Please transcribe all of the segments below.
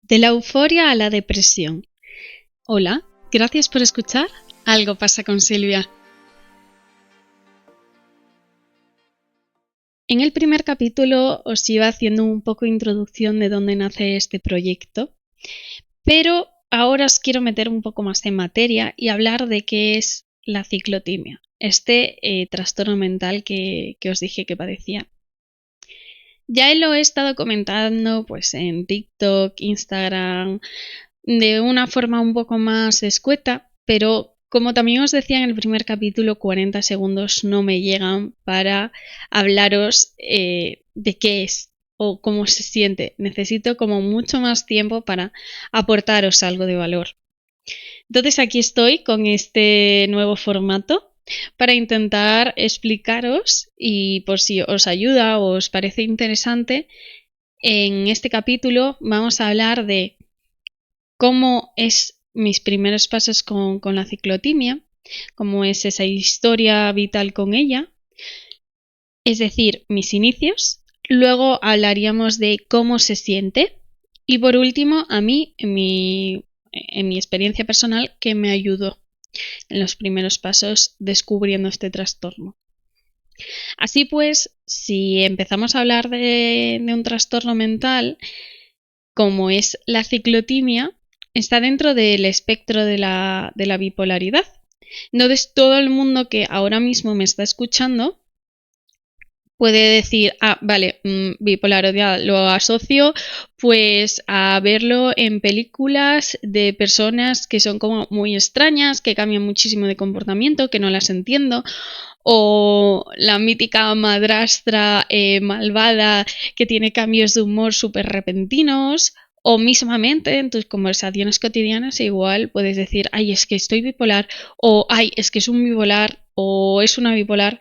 De la euforia a la depresión. Hola, gracias por escuchar Algo pasa con Silvia. En el primer capítulo os iba haciendo un poco de introducción de dónde nace este proyecto, pero ahora os quiero meter un poco más en materia y hablar de qué es la ciclotimia, este trastorno mental que os dije que padecía. Ya lo he estado comentando pues en TikTok, Instagram, de una forma un poco más escueta, pero como también os decía en el primer capítulo, 40 segundos no me llegan para hablaros de qué es o cómo se siente. Necesito como mucho más tiempo para aportaros algo de valor. Entonces aquí estoy con este nuevo formato para intentar explicaros, y por si os ayuda o os parece interesante, en este capítulo vamos a hablar de cómo es mis primeros pasos con la ciclotimia, cómo es esa historia vital con ella, es decir, mis inicios. Luego hablaríamos de cómo se siente y por último a mí, en mi experiencia personal, que me ayudó en los primeros pasos descubriendo este trastorno. Así pues, si empezamos a hablar de un trastorno mental, como es la ciclotimia, está dentro del espectro de la bipolaridad. Entonces, todo el mundo que ahora mismo me está escuchando puede decir, vale, bipolaridad lo asocio pues a verlo en películas de personas que son como muy extrañas, que cambian muchísimo de comportamiento, que no las entiendo, o la mítica madrastra malvada que tiene cambios de humor súper repentinos, o mismamente en tus conversaciones cotidianas igual puedes decir, ay, es que estoy bipolar, o ay, es que es un bipolar, o es una bipolar,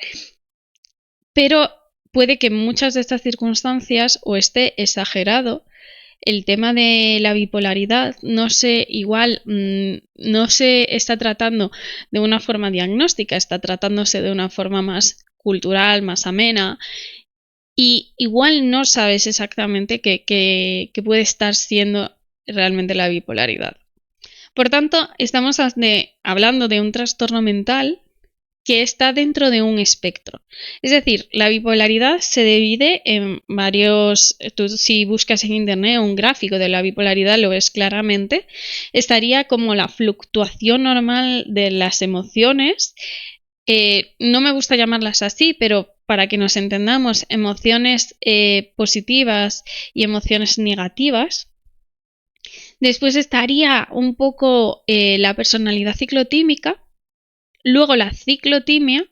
pero puede que en muchas de estas circunstancias o esté exagerado el tema de la bipolaridad, no se está tratando de una forma diagnóstica, está tratándose de una forma más cultural, más amena, y igual no sabes exactamente qué puede estar siendo realmente la bipolaridad. Por tanto, estamos hablando de un trastorno mental que está dentro de un espectro. Es decir, la bipolaridad se divide en varios. Tú, si buscas en internet un gráfico de la bipolaridad, lo ves claramente. Estaría como la fluctuación normal de las emociones. No me gusta llamarlas así, pero para que nos entendamos, emociones positivas y emociones negativas. Después estaría un poco la personalidad ciclotímica. Luego la ciclotimia,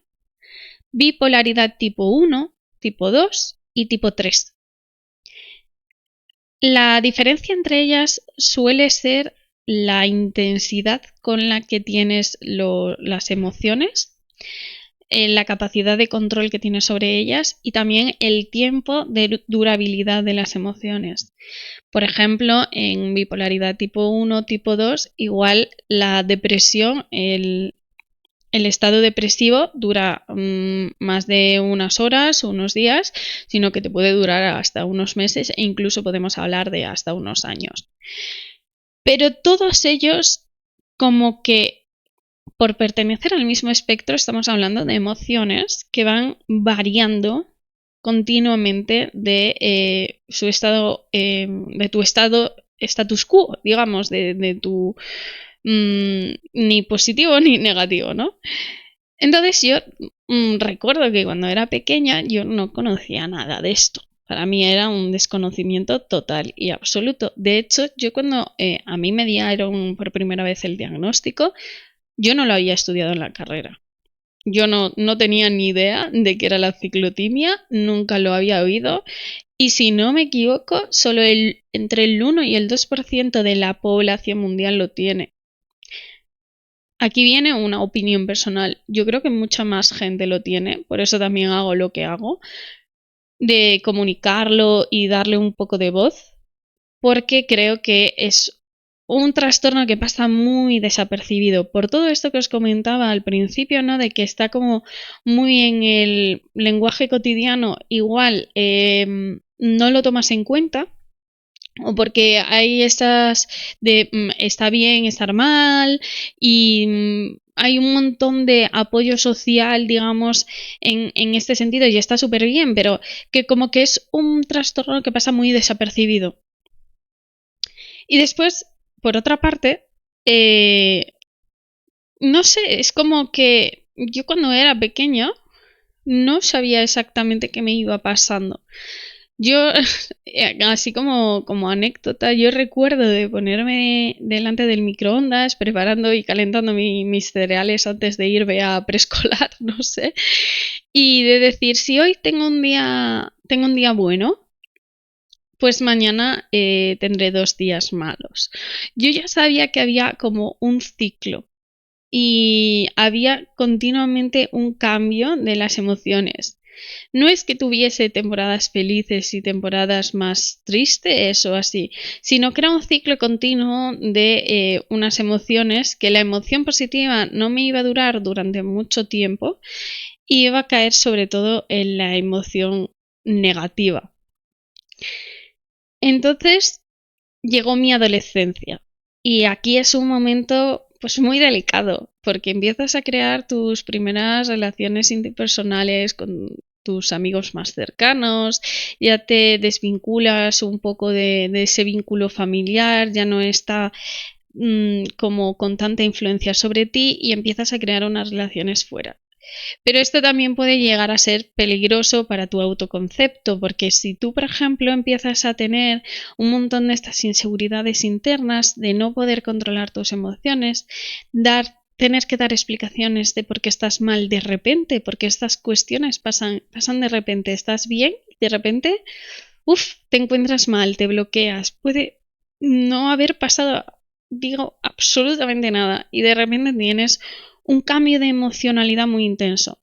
bipolaridad tipo 1, tipo 2 y tipo 3. La diferencia entre ellas suele ser la intensidad con la que tienes las emociones, la capacidad de control que tienes sobre ellas y también el tiempo de durabilidad de las emociones. Por ejemplo, en bipolaridad tipo 1, tipo 2, igual la depresión, el estado depresivo dura más de unas horas o unos días, sino que te puede durar hasta unos meses e incluso podemos hablar de hasta unos años. Pero todos ellos, como que por pertenecer al mismo espectro, estamos hablando de emociones que van variando continuamente de su estado, de tu estado status quo, digamos, de tu ni positivo ni negativo, ¿no? Entonces yo recuerdo que cuando era pequeña yo no conocía nada de esto. Para mí era un desconocimiento total y absoluto. De hecho, yo cuando a mí me dieron por primera vez el diagnóstico, yo no lo había estudiado en la carrera. Yo no tenía ni idea de qué era la ciclotimia, nunca lo había oído. Y si no me equivoco, solo entre el 1 y el 2% de la población mundial lo tiene. Aquí viene una opinión personal. Yo creo que mucha más gente lo tiene, por eso también hago lo que hago, de comunicarlo y darle un poco de voz, porque creo que es un trastorno que pasa muy desapercibido. Por todo esto que os comentaba al principio, ¿no? De que está como muy en el lenguaje cotidiano, igual no lo tomas en cuenta. o porque hay estas de está bien estar mal y hay un montón de apoyo social, digamos, en este sentido y está súper bien, pero que como que es un trastorno que pasa muy desapercibido. Y después, por otra parte, no sé, es como que yo cuando era pequeña no sabía exactamente qué me iba pasando. Yo, así como anécdota, yo recuerdo de ponerme delante del microondas, preparando y calentando mis cereales antes de irme a preescolar, no sé, y de decir, si hoy tengo un día bueno, pues mañana tendré 2 días malos. Yo ya sabía que había como un ciclo y había continuamente un cambio de las emociones. No es que tuviese temporadas felices y temporadas más tristes o así, sino que era un ciclo continuo de unas emociones que la emoción positiva no me iba a durar durante mucho tiempo y iba a caer sobre todo en la emoción negativa. Entonces llegó mi adolescencia y aquí es un momento pues muy delicado porque empiezas a crear tus primeras relaciones interpersonales con tus amigos más cercanos, ya te desvinculas un poco de ese vínculo familiar, ya no está como con tanta influencia sobre ti y empiezas a crear unas relaciones fuera. Pero esto también puede llegar a ser peligroso para tu autoconcepto, porque si tú, por ejemplo, empiezas a tener un montón de estas inseguridades internas, de no poder controlar tus emociones, tener que dar explicaciones de por qué estás mal de repente, porque estas cuestiones pasan de repente, estás bien, de repente, te encuentras mal, te bloqueas, puede no haber pasado, digo, absolutamente nada, y de repente tienes un cambio de emocionalidad muy intenso.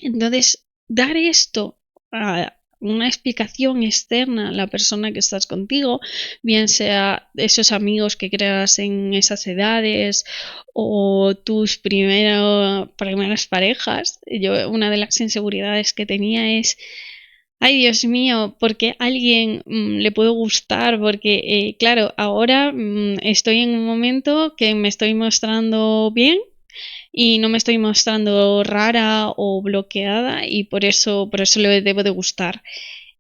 Entonces, dar esto a una explicación externa a la persona que estás contigo, bien sea esos amigos que creas en esas edades o tus primeras parejas. Yo, una de las inseguridades que tenía es, ay Dios mío, ¿por qué a alguien le puedo gustar? Porque, claro, ahora estoy en un momento que me estoy mostrando bien y no me estoy mostrando rara o bloqueada y por eso le debo de gustar.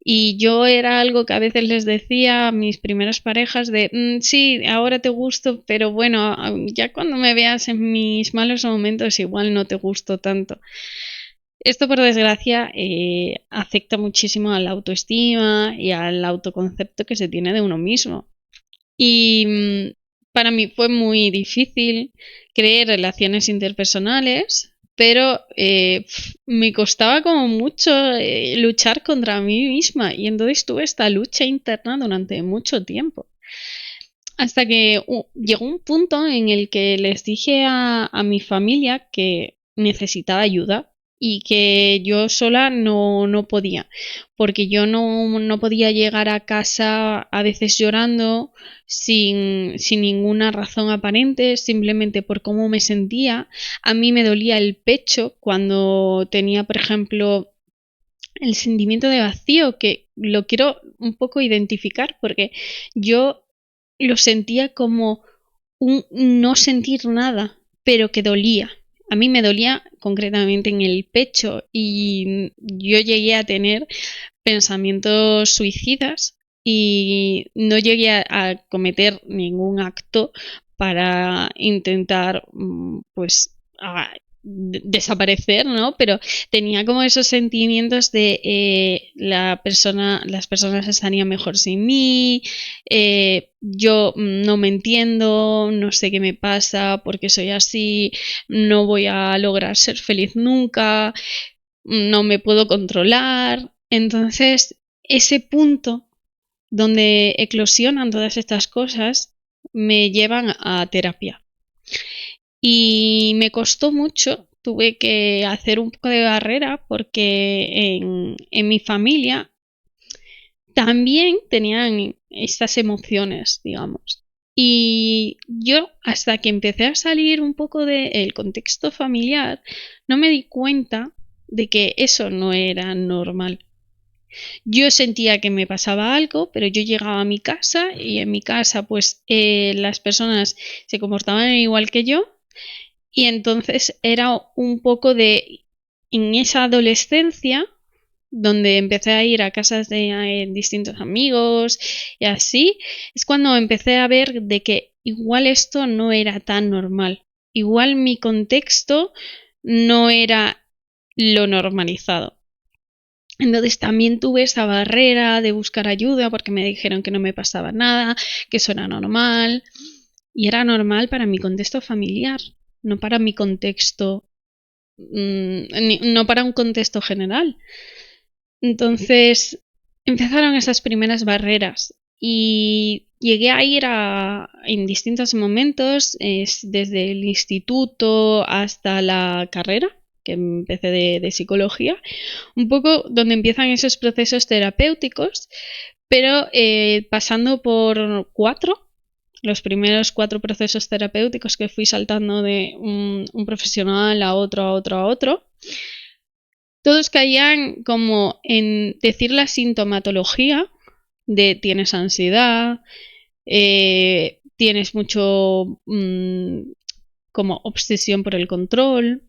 Y yo era algo que a veces les decía a mis primeras parejas de, sí, ahora te gusto, pero bueno, ya cuando me veas en mis malos momentos igual no te gusto tanto. Esto, por desgracia, afecta muchísimo a la autoestima y al autoconcepto que se tiene de uno mismo. Y para mí fue muy difícil crear relaciones interpersonales, pero me costaba como mucho luchar contra mí misma y entonces tuve esta lucha interna durante mucho tiempo. Hasta que llegó un punto en el que les dije a mi familia que necesitaba ayuda y que yo sola no podía, porque yo no podía llegar a casa a veces llorando sin ninguna razón aparente, simplemente por cómo me sentía. A mí me dolía el pecho cuando tenía, por ejemplo, el sentimiento de vacío, que lo quiero un poco identificar porque yo lo sentía como un no sentir nada, pero que dolía. A mí me dolía concretamente en el pecho y yo llegué a tener pensamientos suicidas y no llegué a cometer ningún acto para intentar pues desaparecer, ¿no? Pero tenía como esos sentimientos de las personas estarían mejor sin mí, yo no me entiendo, no sé qué me pasa, porque soy así, no voy a lograr ser feliz nunca, no me puedo controlar. Entonces, ese punto donde eclosionan todas estas cosas me llevan a terapia. Y me costó mucho, tuve que hacer un poco de barrera porque en mi familia también tenían estas emociones, digamos. Y yo, hasta que empecé a salir un poco del contexto familiar, no me di cuenta de que eso no era normal. Yo sentía que me pasaba algo, pero yo llegaba a mi casa y en mi casa pues las personas se comportaban igual que yo y entonces era un poco de, en esa adolescencia, donde empecé a ir a casas de distintos amigos y así, es cuando empecé a ver de que igual esto no era tan normal. Igual mi contexto no era lo normalizado. Entonces también tuve esa barrera de buscar ayuda porque me dijeron que no me pasaba nada, que eso era normal. Y era normal para mi contexto familiar, no para mi contexto, no para un contexto general. Entonces empezaron esas primeras barreras y llegué a ir en distintos momentos, desde el instituto hasta la carrera, que empecé de psicología, un poco donde empiezan esos procesos terapéuticos, pero pasando por los primeros 4 procesos terapéuticos que fui saltando de un profesional a otro, a otro, a otro, todos caían como en decir la sintomatología de tienes ansiedad, tienes mucho como obsesión por el control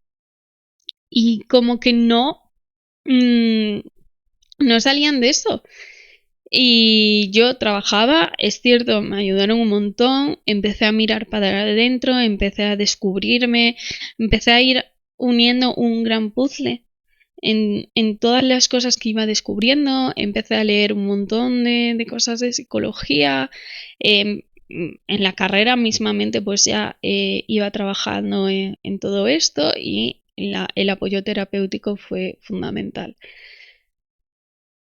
y como que mmm, no salían de eso. Y yo trabajaba, es cierto, me ayudaron un montón, empecé a mirar para adentro, empecé a descubrirme, empecé a ir uniendo un gran puzzle en todas las cosas que iba descubriendo, empecé a leer un montón de cosas de psicología. En la carrera mismamente pues ya iba trabajando en todo esto y el apoyo terapéutico fue fundamental.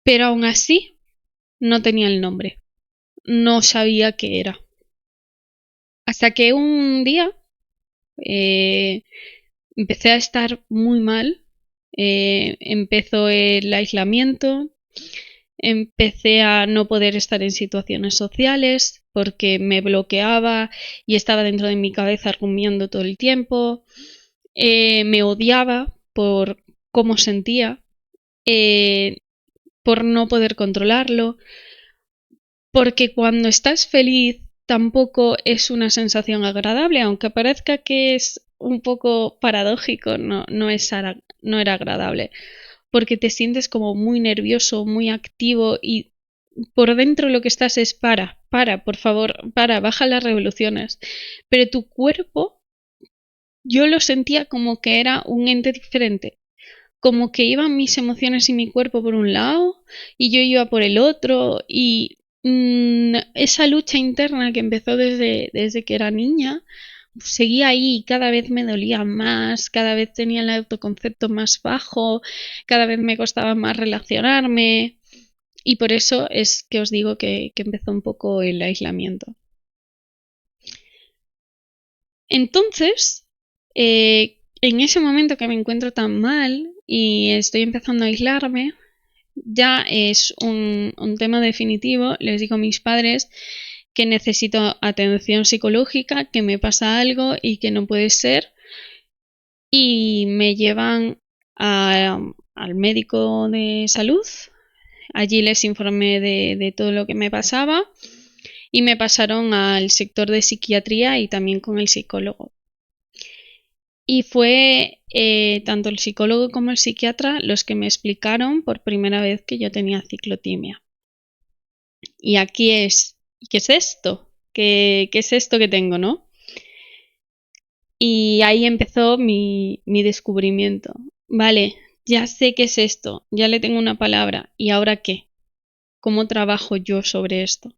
Pero aún así no tenía el nombre, no sabía qué era. Hasta que un día eh, empecé a estar muy mal, empezó el aislamiento, empecé a no poder estar en situaciones sociales porque me bloqueaba y estaba dentro de mi cabeza rumiando todo el tiempo. Me odiaba por cómo sentía, eh, por no poder controlarlo, porque cuando estás feliz tampoco es una sensación agradable, aunque parezca que es un poco paradójico, no era agradable, porque te sientes como muy nervioso, muy activo y por dentro lo que estás es por favor, baja las revoluciones. Pero tu cuerpo, yo lo sentía como que era un ente diferente, como que iban mis emociones y mi cuerpo por un lado y yo iba por el otro y esa lucha interna que empezó desde que era niña seguía ahí y cada vez me dolía más, cada vez tenía el autoconcepto más bajo, cada vez me costaba más relacionarme y por eso es que os digo que empezó un poco el aislamiento. Entonces, en ese momento que me encuentro tan mal y estoy empezando a aislarme, ya es un tema definitivo. Les digo a mis padres que necesito atención psicológica, que me pasa algo y que no puede ser. Y me llevan al médico de salud. Allí les informé de todo lo que me pasaba y me pasaron al sector de psiquiatría y también con el psicólogo. Y fue tanto el psicólogo como el psiquiatra los que me explicaron por primera vez que yo tenía ciclotimia. Y aquí ¿qué es esto? ¿Qué es esto que tengo, no? Y ahí empezó mi descubrimiento. Vale, ya sé qué es esto, ya le tengo una palabra. ¿Y ahora qué? ¿Cómo trabajo yo sobre esto?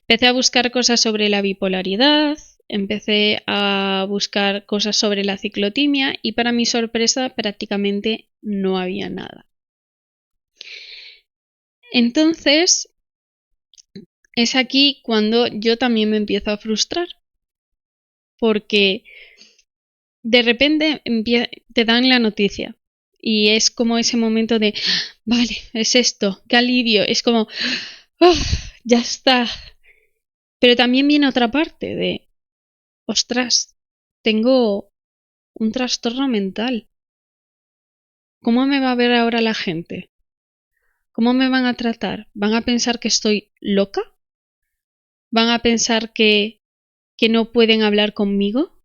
Empecé a buscar cosas sobre la bipolaridad, empecé a buscar cosas sobre la ciclotimia y para mi sorpresa prácticamente no había nada. Entonces, es aquí cuando yo también me empiezo a frustrar, porque de repente te dan la noticia y es como ese momento de, vale, es esto, qué alivio, es como, oh, ya está. Pero también viene otra parte de, ostras, tengo un trastorno mental. ¿Cómo me va a ver ahora la gente? ¿Cómo me van a tratar? ¿Van a pensar que estoy loca? ¿Van a pensar que no pueden hablar conmigo?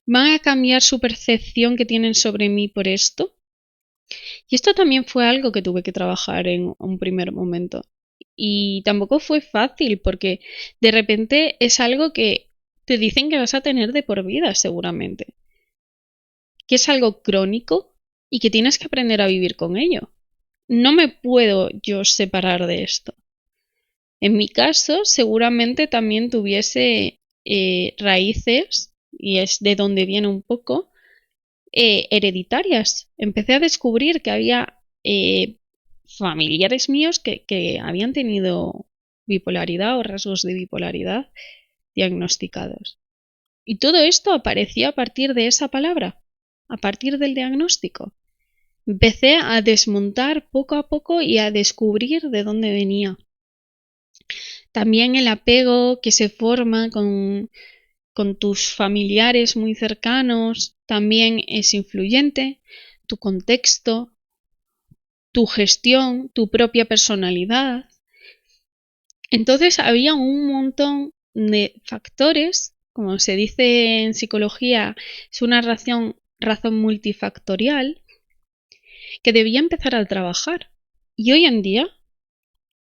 ¿Van a cambiar su percepción que tienen sobre mí por esto? Y esto también fue algo que tuve que trabajar en un primer momento. Y tampoco fue fácil porque de repente es algo que te dicen que vas a tener de por vida seguramente. Que es algo crónico y que tienes que aprender a vivir con ello. No me puedo yo separar de esto. En mi caso, seguramente también tuviese raíces, y es de donde viene un poco, hereditarias. Empecé a descubrir que había familiares míos que habían tenido bipolaridad o rasgos de bipolaridad diagnosticados. Y todo esto apareció a partir de esa palabra, a partir del diagnóstico. Empecé a desmontar poco a poco y a descubrir de dónde venía. También el apego que se forma con tus familiares muy cercanos también es influyente, tu contexto, tu gestión, tu propia personalidad. Entonces había un montón de factores, como se dice en psicología, es una razón multifactorial que debía empezar a trabajar. Y hoy en día,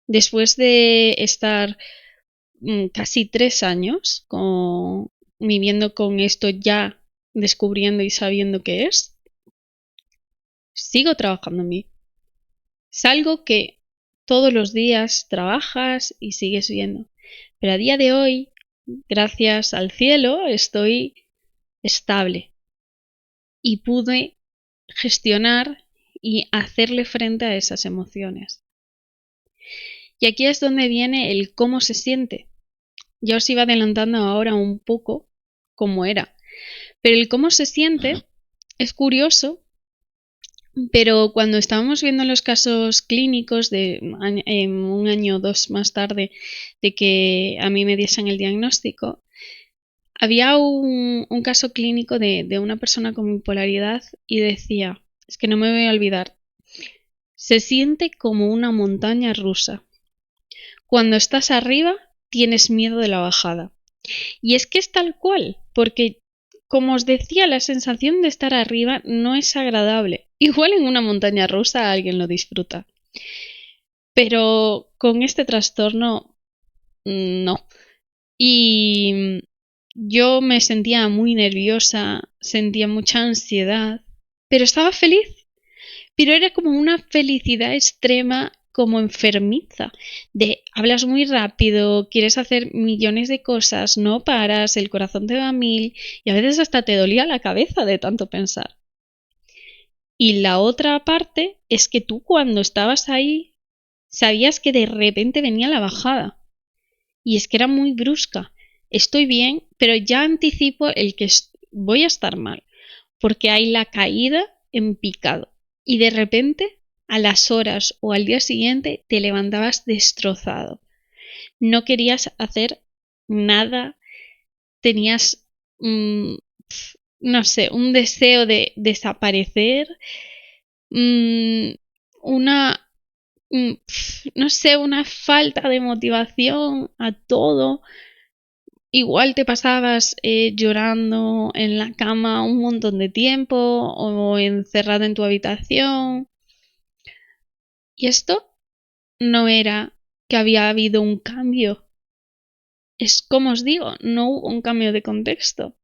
después de estar casi 3 años viviendo con esto ya, descubriendo y sabiendo qué es, sigo trabajando en mí. Es algo que todos los días trabajas y sigues viendo. Pero a día de hoy, gracias al cielo, estoy estable y pude gestionar y hacerle frente a esas emociones. Y aquí es donde viene el cómo se siente. Ya os iba adelantando ahora un poco cómo era. Pero el cómo se siente es curioso, pero cuando estábamos viendo los casos clínicos de un año o 2 más tarde de que a mí me diesen el diagnóstico, había un caso clínico de una persona con bipolaridad y decía, es que no me voy a olvidar, se siente como una montaña rusa. Cuando estás arriba, tienes miedo de la bajada. Y es que es tal cual, porque, como os decía, la sensación de estar arriba no es agradable. Igual en una montaña rusa alguien lo disfruta. Pero con este trastorno, no. Y yo me sentía muy nerviosa, sentía mucha ansiedad, pero estaba feliz. Pero era como una felicidad extrema, como enfermiza, de hablas muy rápido, quieres hacer millones de cosas, no paras, el corazón te va a mil y a veces hasta te dolía la cabeza de tanto pensar. Y la otra parte es que tú cuando estabas ahí sabías que de repente venía la bajada y es que era muy brusca. Estoy bien, pero ya anticipo el que voy a estar mal, porque hay la caída en picado. Y de repente, a las horas o al día siguiente, te levantabas destrozado. No querías hacer nada, tenías, no sé, un deseo de desaparecer, una, no sé, una falta de motivación a todo. Igual te pasabas llorando en la cama un montón de tiempo o encerrado en tu habitación. Y esto no era que había habido un cambio. Es como os digo, no hubo un cambio de contexto.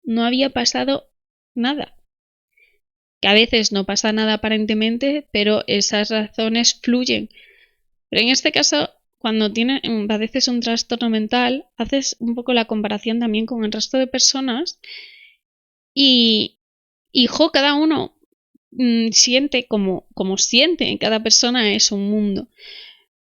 No había pasado nada. Que a veces no pasa nada aparentemente, pero esas razones fluyen. Pero en este caso, cuando padeces un trastorno mental, haces un poco la comparación también con el resto de personas y, cada uno siente como siente, cada persona es un mundo.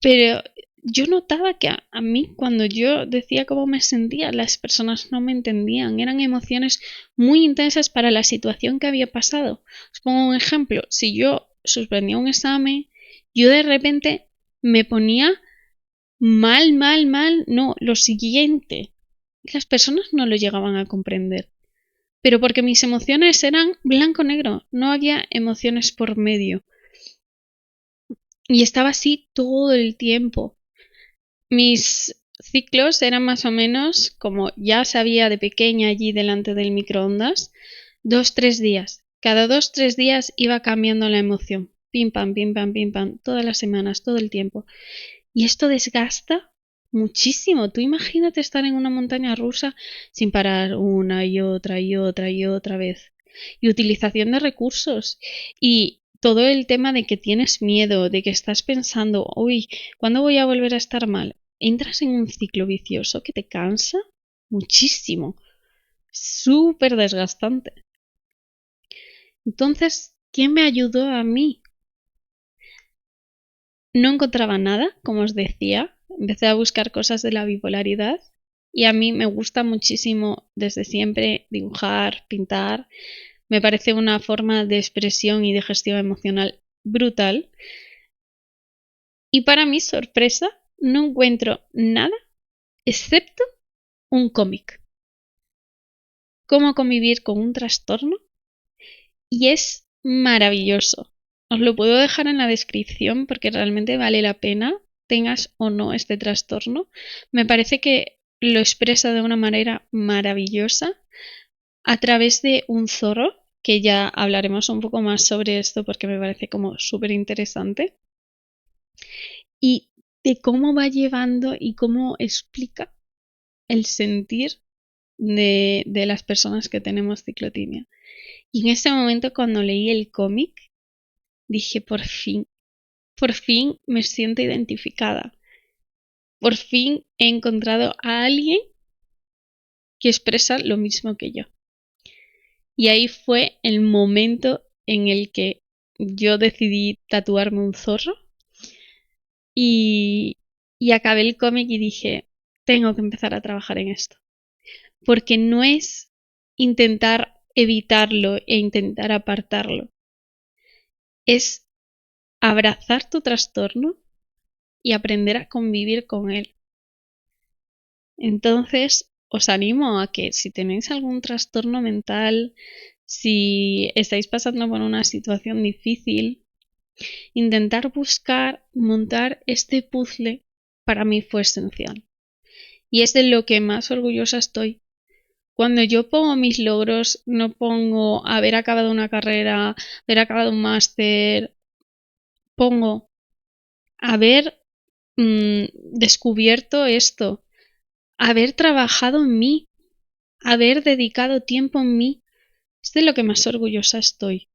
Pero yo notaba que a mí, cuando yo decía cómo me sentía, las personas no me entendían. Eran emociones muy intensas para la situación que había pasado. Os pongo un ejemplo. Si yo suspendía un examen, yo de repente me ponía mal, no, lo siguiente. Las personas no lo llegaban a comprender. Pero porque mis emociones eran blanco-negro, no había emociones por medio. Y estaba así todo el tiempo. Mis ciclos eran más o menos como ya sabía de pequeña allí delante del microondas, 2-3 días. Cada 2-3 días iba cambiando la emoción. Pim pam, todas las semanas, todo el tiempo. Y esto desgasta muchísimo. Tú imagínate estar en una montaña rusa sin parar una y otra y otra y otra vez. Y utilización de recursos. Y todo el tema de que tienes miedo, de que estás pensando, uy, ¿cuándo voy a volver a estar mal? Entras en un ciclo vicioso que te cansa muchísimo. Súper desgastante. Entonces, ¿quién me ayudó a mí? No encontraba nada, como os decía. Empecé a buscar cosas de la bipolaridad y a mí me gusta muchísimo desde siempre dibujar, pintar. Me parece una forma de expresión y de gestión emocional brutal. Y para mi sorpresa, no encuentro nada excepto un cómic. Cómo convivir con un trastorno. Y es maravilloso. Os lo puedo dejar en la descripción porque realmente vale la pena, tengas o no este trastorno. Me parece que lo expresa de una manera maravillosa a través de un zorro, que ya hablaremos un poco más sobre esto porque me parece como súper interesante. Y de cómo va llevando y cómo explica el sentir de las personas que tenemos ciclotimia. Y en ese momento cuando leí el cómic, dije, por fin me siento identificada. Por fin he encontrado a alguien que expresa lo mismo que yo. Y ahí fue el momento en el que yo decidí tatuarme un zorro y acabé el cómic y dije, tengo que empezar a trabajar en esto. Porque no es intentar evitarlo e intentar apartarlo. Es abrazar tu trastorno y aprender a convivir con él. Entonces, os animo a que si tenéis algún trastorno mental, si estáis pasando por una situación difícil, intentar buscar montar este puzzle para mí fue esencial. Y es de lo que más orgullosa estoy. Cuando yo pongo mis logros, no pongo haber acabado una carrera, haber acabado un máster, pongo haber descubierto esto, haber trabajado en mí, haber dedicado tiempo en mí, es de lo que más orgullosa estoy.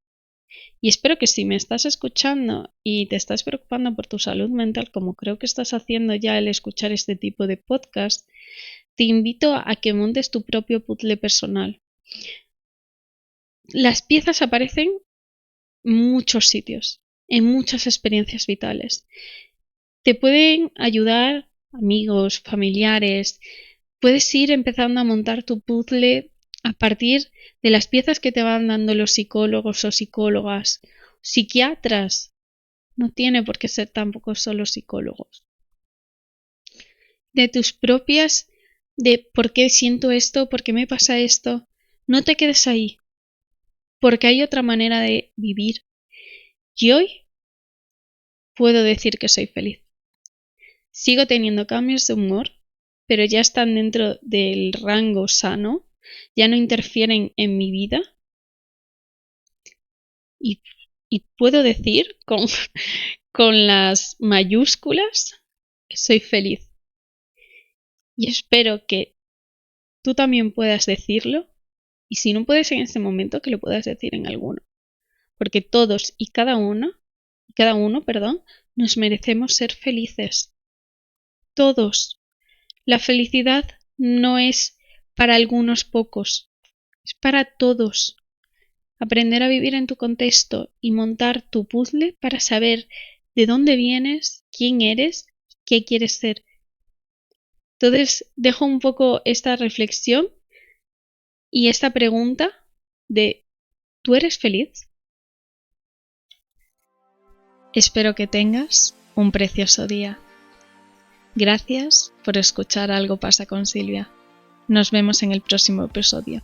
Y espero que si me estás escuchando y te estás preocupando por tu salud mental, como creo que estás haciendo ya al escuchar este tipo de podcast, te invito a que montes tu propio puzzle personal. Las piezas aparecen en muchos sitios, en muchas experiencias vitales. Te pueden ayudar amigos, familiares. Puedes ir empezando a montar tu puzzle a partir de las piezas que te van dando los psicólogos o psicólogas, psiquiatras. No tiene por qué ser tampoco solo psicólogos. De tus propias, de por qué siento esto, por qué me pasa esto. No te quedes ahí, porque hay otra manera de vivir. Y hoy puedo decir que soy feliz. Sigo teniendo cambios de humor, pero ya están dentro del rango sano, ya no interfieren en mi vida. Y puedo decir con las mayúsculas que soy feliz. Y espero que tú también puedas decirlo. Y si no puedes en este momento, que lo puedas decir en alguno. Porque todos y cada uno, nos merecemos ser felices. Todos. La felicidad no es para algunos pocos, es para todos. Aprender a vivir en tu contexto y montar tu puzzle para saber de dónde vienes, quién eres, qué quieres ser. Entonces, dejo un poco esta reflexión y esta pregunta de ¿tú eres feliz? Espero que tengas un precioso día. Gracias por escuchar Algo pasa con Silvia. Nos vemos en el próximo episodio.